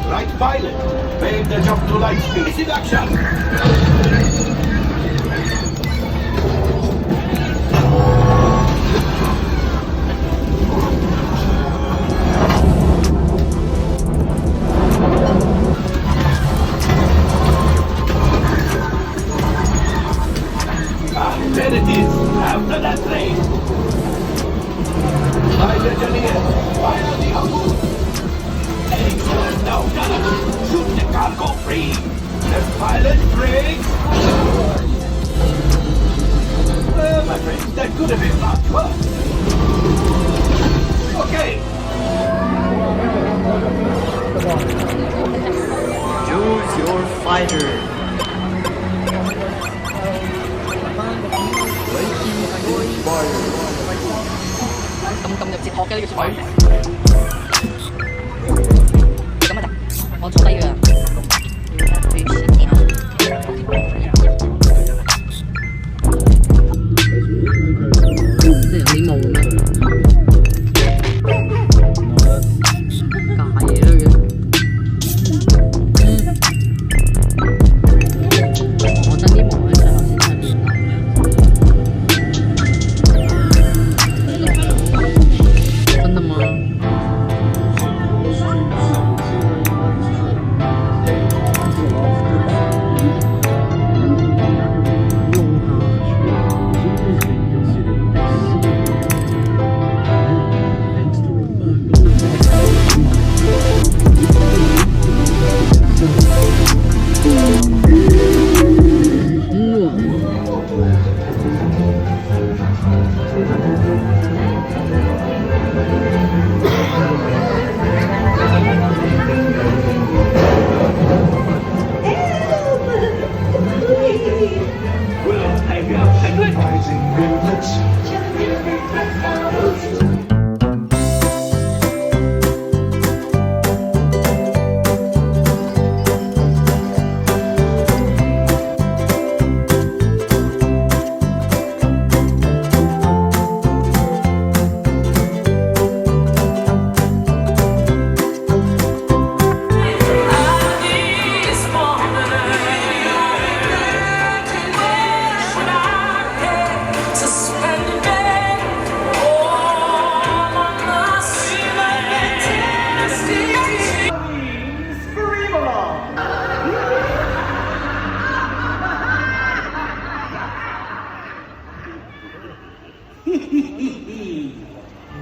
Right pilot, make the jump to light speed. Seduction! There it is, after that train. Pilot engineer, fire the harpoon. Excellent, now gunner, shoot the cargo free. The pilot brakes. My friend, that could have been much worse. Okay. Choose your fighter. Fire. 咁入哲學嘅呢個説話。咁啊得，我坐低㗎。即係有啲霧咩？假嘢嚟嘅。我覺得啲霧咧最後先出現啦。真的嗎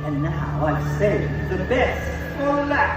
？And now I save the best for last.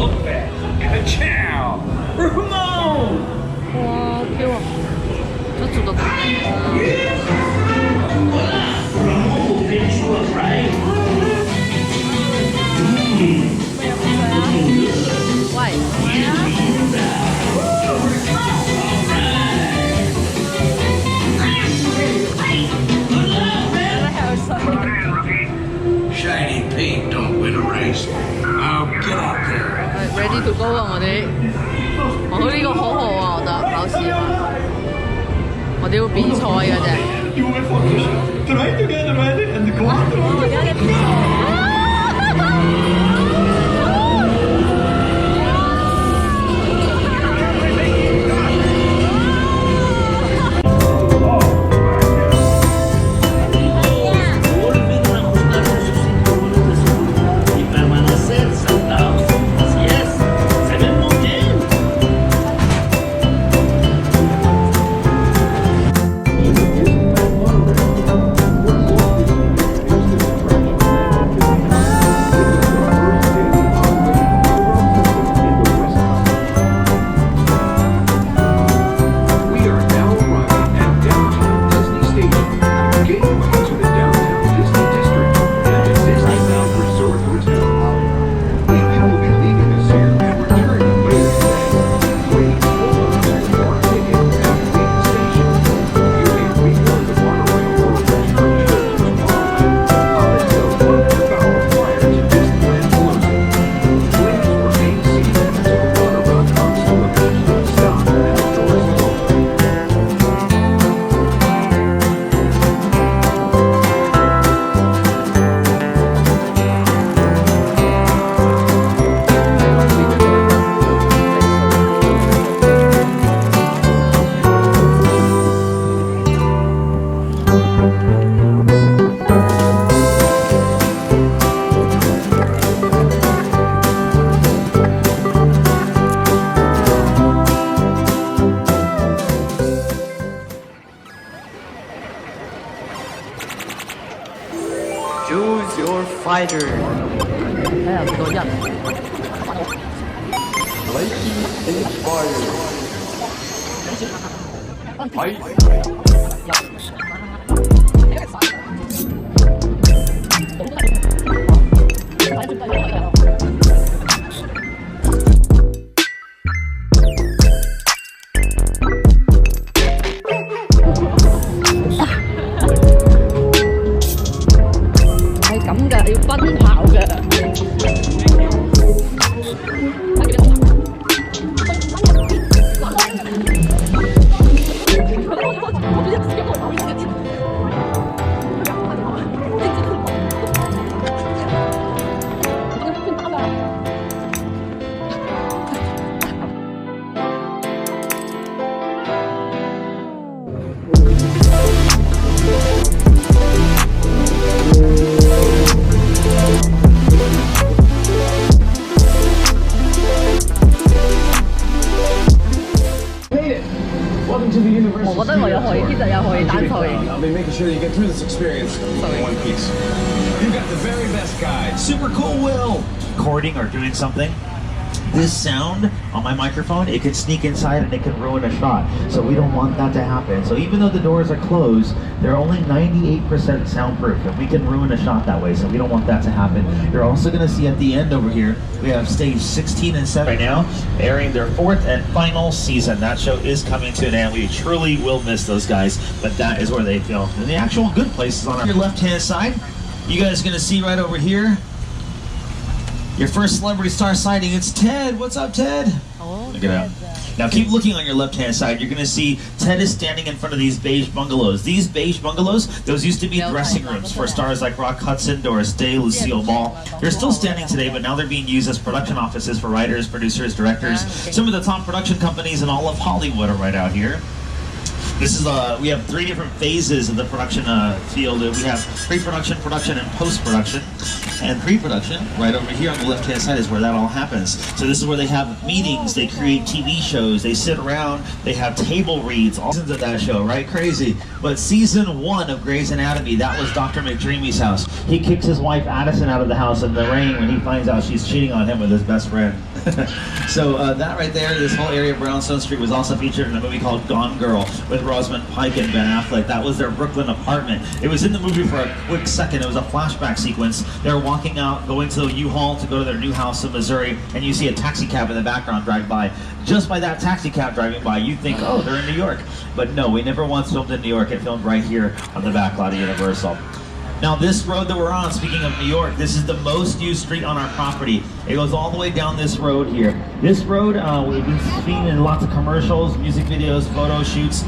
bugbear. Ka-chow! Ramon! 哇，漂啊！这煮的可以。Shiny paint don't win a race. Now get out there. Ready to go 啊！我哋，呢個好好啊，我覺得搞笑啊！我哋要比賽嘅啫。Choose your fighter. 睇下幾多人。係咁㗎，要奔跑㗎。我覺得我又可以，其實又可以單手型。I'll be making sure you get through this experience in one piece. You got the very best guide. Super cool, Will. Recording or doing something. This sound on my microphone, it could sneak inside and it could ruin a shot. So we don't want that to happen. So even though the doors are closed, they're only 98% soundproof, and we can ruin a shot that way. So we don't want that to happen. You're also going to see at the end over here, we have stage 16 and 7 right now, airing their 4th and final season. That show is coming to an end. We truly will miss those guys, but that is where they film. And the actual good place is on your left-hand side. You guys are going to see right over here, your first celebrity star sighting. It's Ted. What's up, Ted? Oh, look at that. Now keep looking on your left-hand side. You're going to see Ted is standing in front of these beige bungalows. These beige bungalows, those used to be dressing rooms for stars like Rock Hudson, Doris Day, Lucille Ball. They're still standing today, but now they're being used as production offices for writers, producers, directors. Some of the top production companies in all of Hollywood are right out here. This is we have 3 different phases of the production field. We have pre-production, production, and post-production. And pre-production, right over here on the left-hand side, is where that all happens. So this is where they have meetings, they create TV shows, they sit around, they have table reads, all seasons of that show, right? Crazy. But season 1 of Grey's Anatomy, that was Dr. McDreamy's house. He kicks his wife Addison out of the house in the rain when he finds out she's cheating on him with his best friend. So that right there, this whole area of Brownstone Street was also featured in a movie called Gone Girl with Rosamund Pike and Ben Affleck. That was their Brooklyn apartment. It was in the movie for a quick second. It was a flashback sequence. They were walking out, going to the U-Haul to go to their new house in Missouri, and you see a taxi cab in the background drive by. Just by that taxi cab driving by, you think, oh, they're in New York. But no, we never once filmed in New York. It filmed right here on the back lot of Universal. Now this road that we're on, speaking of New York, this is the most used street on our property. It goes all the way down this road here. This road, we've been seen in lots of commercials, music videos, photo shoots.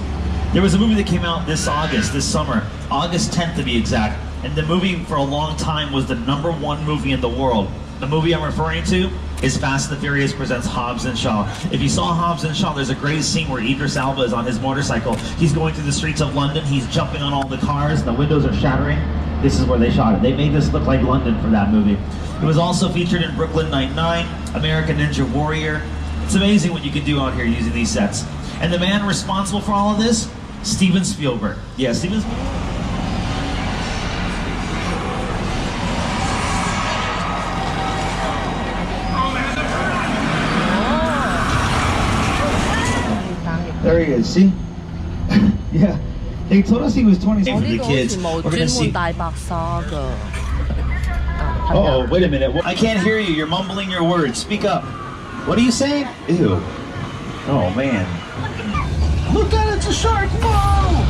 There was a movie that came out this summer, August 10th to be exact. And the movie for a long time was the #1 movie in the world. The movie I'm referring to is Fast and the Furious presents Hobbs and Shaw. If you saw Hobbs and Shaw, there's a great scene where Idris Elba is on his motorcycle. He's going through the streets of London. He's jumping on all the cars. The windows are shattering. This is where they shot it. They made this look like London for that movie. It was also featured in Brooklyn Nine-Nine, American Ninja Warrior. It's amazing what you can do out here using these sets. And the man responsible for all of this, Steven Spielberg. Yeah, Steven Spielberg. There he is, see? Yeah. They told us he was 20 for the kids. We're gonna see. Uh-oh, wait a minute. I can't hear you. You're mumbling your words. Speak up. What are you saying? Ew. Oh, man. Look at it. It's a shark. Whoa!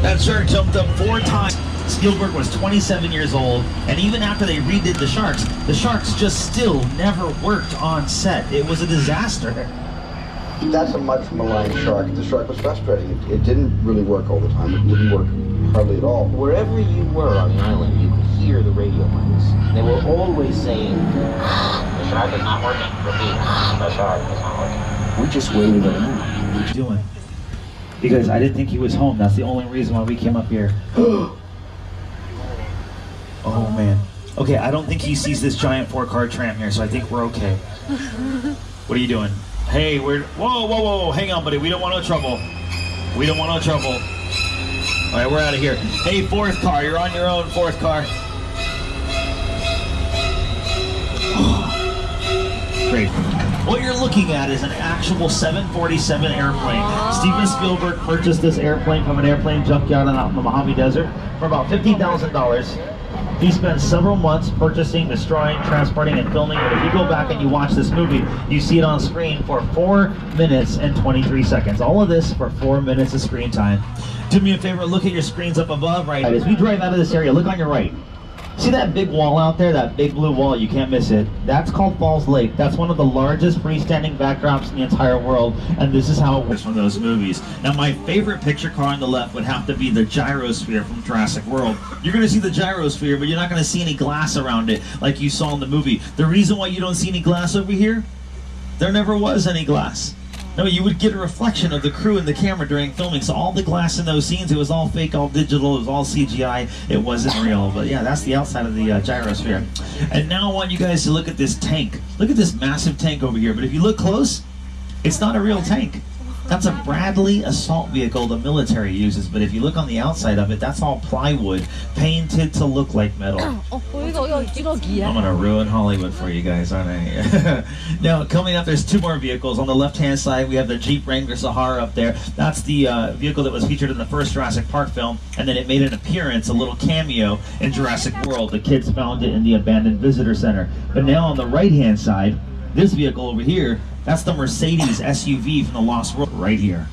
That shark jumped up 4 times. Spielberg was 27 years old, and even after they redid the sharks just still never worked on set. It was a disaster. That's a much maligned shark. The shark was frustrating. It didn't really work all the time. It wouldn't work hardly at all. Wherever you were on the island, you could hear the radio waves. They were always saying, the shark is not working. Repeat, the shark is not working. We just waited it out. What are you doing? Because I didn't think he was home. That's the only reason why we came up here. Oh, man. Okay, I don't think he sees this giant 4-car tram here, so I think we're okay. What are you doing? Hey, whoa, hang on, buddy. We don't want no trouble. We don't want no trouble. All right, we're out of here. Hey, 4th car, you're on your own, 4th car. Great. What you're looking at is an actual 747 airplane. Steven Spielberg purchased this airplane from an airplane junkyard out in the Mojave Desert for about $50,000. He spent several months purchasing, destroying, transporting, and filming, but if you go back and you watch this movie, you see it on screen for 4 minutes and 23 seconds. All of this for 4 minutes of screen time. Do me a favor, look at your screens up above, right? As we drive out of this area, look on your right. See that big wall out there, that big blue wall? You can't miss it. That's called Falls Lake. That's one of the largest freestanding backdrops in the entire world, and this is how it works from those movies. Now, my favorite picture car on the left would have to be the gyrosphere from Jurassic World. You're going to see the gyrosphere, but you're not going to see any glass around it like you saw in the movie. The reason why you don't see any glass over here, there never was any glass. No, you would get a reflection of the crew and the camera during filming. So all the glass in those scenes, it was all fake, all digital, it was all CGI. It wasn't real. But yeah, that's the outside of the gyrosphere. And now I want you guys to look at this tank. Look at this massive tank over here. But if you look close, it's not a real tank. That's a Bradley assault vehicle the military uses, but if you look on the outside of it, that's all plywood, painted to look like metal. I'm gonna ruin Hollywood for you guys, aren't I? Now, coming up, there's 2 more vehicles. On the left-hand side, we have the Jeep Wrangler Sahara up there. That's the vehicle that was featured in the first Jurassic Park film, and then it made an appearance, a little cameo, in Jurassic World. The kids found it in the abandoned visitor center. But now on the right-hand side, this vehicle over here, that's the Mercedes SUV from the Lost World right here.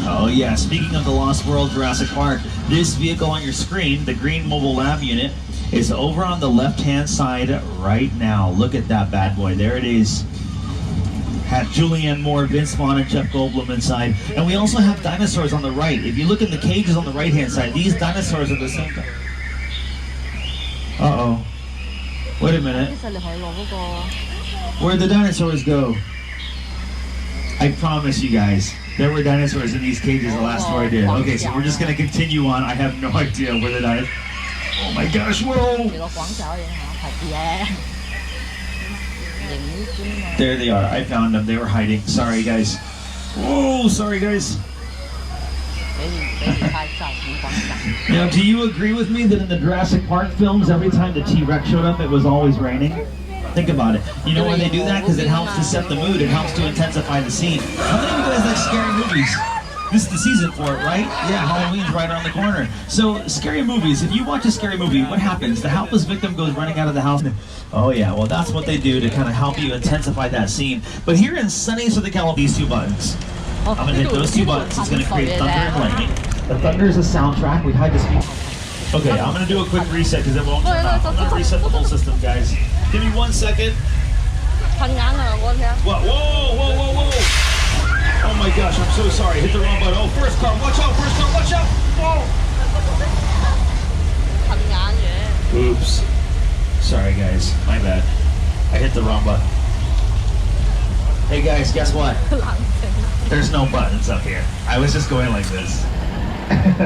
Oh yeah, speaking of the Lost World Jurassic Park, this vehicle on your screen, the green mobile lab unit, is over on the left-hand side right now. Look at that bad boy, there it is. Had Julianne Moore, Vince Vaughn, and Jeff Goldblum inside. And we also have dinosaurs on the right. If you look in the cages on the right-hand side, these dinosaurs are the same. Uh-oh. Wait a minute. Where'd the dinosaurs go? I promise you guys, there were dinosaurs in these cages the last tour I did. Okay, so we're just going to continue on. I have no idea where the dinosaurs... Oh my gosh, whoa! There they are. I found them. They were hiding. Sorry, guys. Whoa, sorry, guys. Now, do you agree with me that in the Jurassic Park films, every time the T-Rex showed up, it was always raining? Think about it. You know why they do that? Because it helps to set the mood. It helps to intensify the scene. How many of you guys like scary movies? This is the season for it, right? Yeah, Halloween's right around the corner. So, scary movies. If you watch a scary movie, what happens? The helpless victim goes running out of the house. Oh yeah, well that's what they do to kind of help you intensify that scene. But here in sunny Southern California, these two buttons. I'm gonna hit those two buttons. It's gonna create thunder and lightning. The thunder is a soundtrack. We hide the speed. Okay, I'm gonna do a quick reset because it won't turn off. I'm gonna reset the whole system, guys. Give me 1 second. What? Whoa, whoa, whoa, whoa! Oh my gosh, I'm so sorry. Hit the wrong button. Oh, first car, watch out! First car, watch out! Whoa! Oops. Sorry, guys. My bad. I hit the wrong button. Hey guys, guess what? There's no buttons up here. I was just going like this.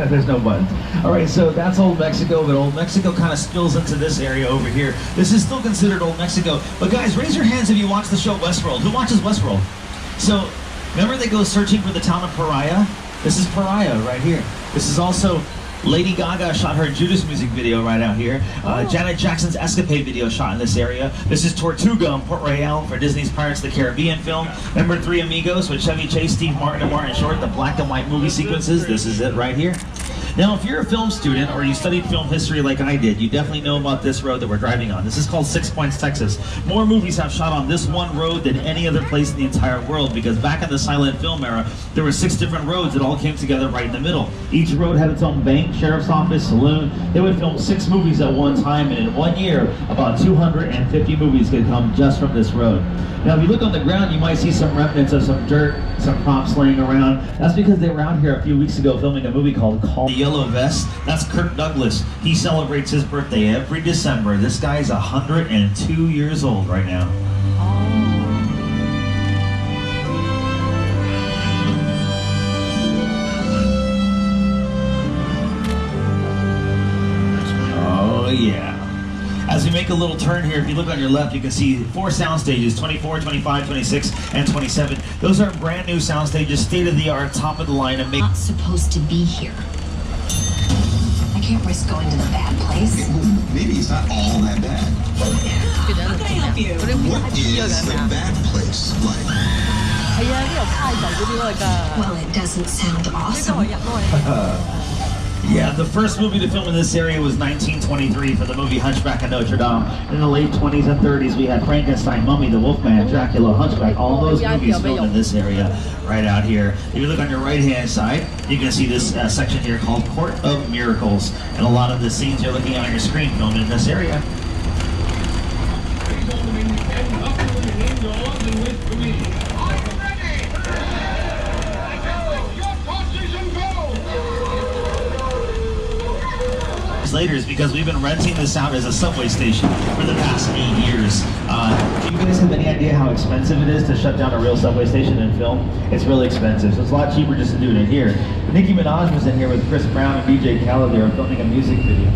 There's no buttons. All right, so that's Old Mexico, but Old Mexico kind of spills into this area over here. This is still considered Old Mexico. But guys, raise your hands if you watch the show Westworld. Who watches Westworld? So, remember they go searching for the town of Pariah? This is Pariah right here. This is also Lady Gaga shot her Judas music video right out here. Janet Jackson's Escapade video shot in this area. This is Tortuga in Port Royale for Disney's Pirates of the Caribbean film. Remember Three Amigos with Chevy Chase, Steve Martin, and Martin Short, the black and white movie sequences? This is it right here. Now, if you're a film student or you studied film history like I did, you definitely know about this road that we're driving on. This is called 6 Points, Texas. More movies have shot on this one road than any other place in the entire world because back in the silent film era, there were 6 different roads that all came together right in the middle. Each road had its own bank, sheriff's office, saloon. They would film 6 movies at one time, and in 1 year, about 250 movies could come just from this road. Now, if you look on the ground, you might see some remnants of some dirt, some props laying around. That's because they were out here a few weeks ago filming a movie called The Yellow Vest. That's Kirk Douglas. He celebrates his birthday every December. This guy's 102 years old right now. Oh, yeah. As we make a little turn here, if you look on your left, you can see 4 sound stages, 24, 25, 26, and 27. Those are brand new sound stages, state-of-the-art, top-of-the-line. And Not supposed to be here. I can't risk going to the bad place. Maybe it's not all that bad. How can I help you? What is the bad place like? Well, it doesn't sound awesome. Yeah, the first movie to film in this area was 1923 for the movie Hunchback of Notre Dame. In the late 20s and 30s, we had Frankenstein, Mummy, The Wolfman, Dracula, Hunchback, all those movies filmed in this area right out here. If you look on your right-hand side, you can see this section here called Court of Miracles. And a lot of the scenes you're looking at on your screen filmed in this area. Later is because we've been renting this out as a subway station for the past 8 years. Do you guys have any idea how expensive it is to shut down a real subway station and film? It's really expensive, so it's a lot cheaper just to do it in here. Nicki Minaj was in here with Chris Brown and DJ Khaled. They were filming a music video.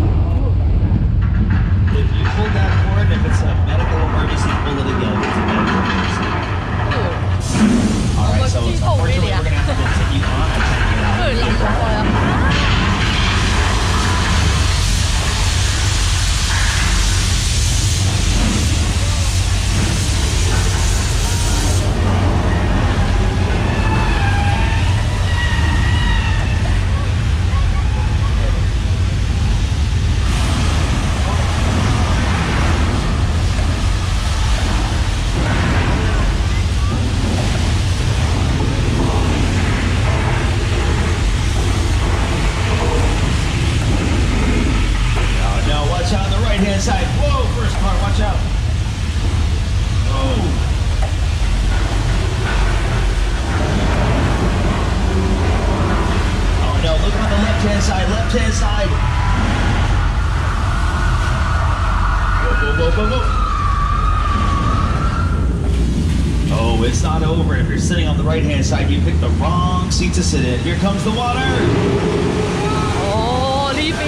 If you pull that cord, if it's a medical emergency, pull it again. It's a medical emergency. All right, so unfortunately we're gonna have to continue on. I can't get out. Side. Whoa, first car, watch out. Oh. Oh no, look on the left-hand side, left-hand side. Whoa, whoa, whoa, whoa, whoa. Oh, it's not over. If you're sitting on the right-hand side, you picked the wrong seat to sit in. Here comes the water. Oh, leaving.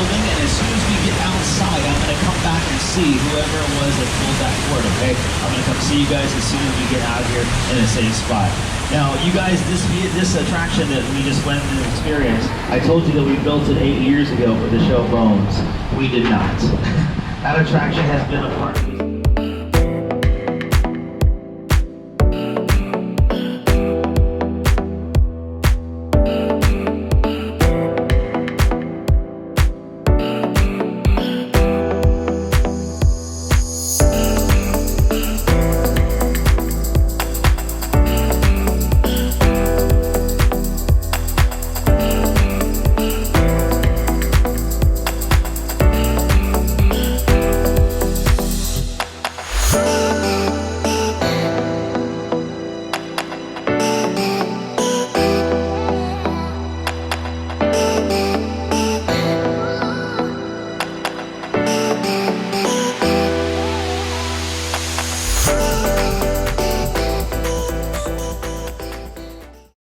moving, and as soon as we get outside, I'm going to come back and see whoever it was that pulled that cord, okay? I'm going to come see you guys as soon as we get out here in a safe spot. Now, you guys, this attraction that we just went and experienced, I told you that we built it 8 years ago for the show Bones. We did not. That attraction has been a part of